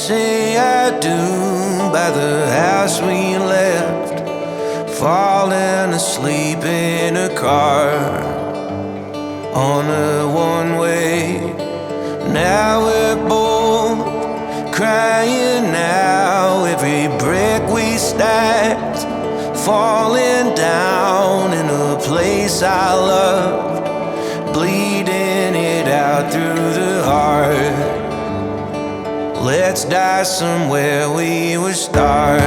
say I do by the house we left, falling asleep in a car on a one-way. Now we're both crying now, every brick we stacked falling down in a place I loved, bleeding it out through the heart. Let's die somewhere we were start.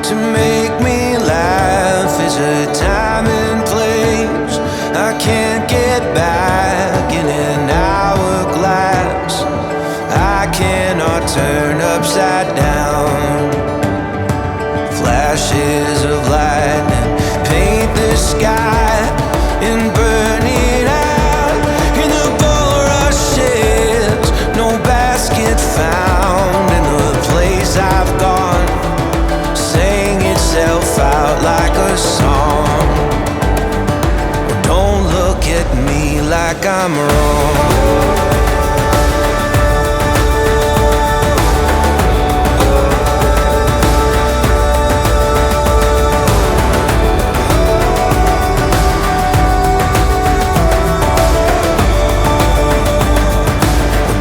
To make me laugh is a time and place I can't get back in an hourglass. I cannot turn upside down. Flashes of lightning paint the sky and burn it out. In the bulrushes, no basket found in the place I've gone, out like a song. Don't look at me like I'm wrong.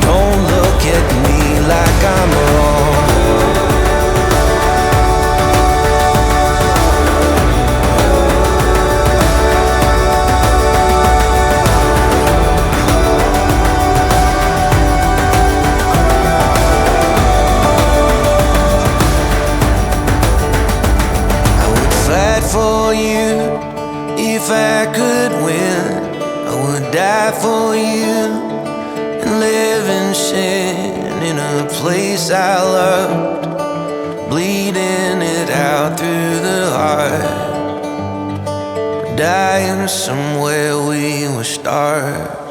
Don't look at me like I'm wrong. For you, if I could win, I would die for you and live in sin in a place I loved, bleeding it out through the heart, dying somewhere we were start.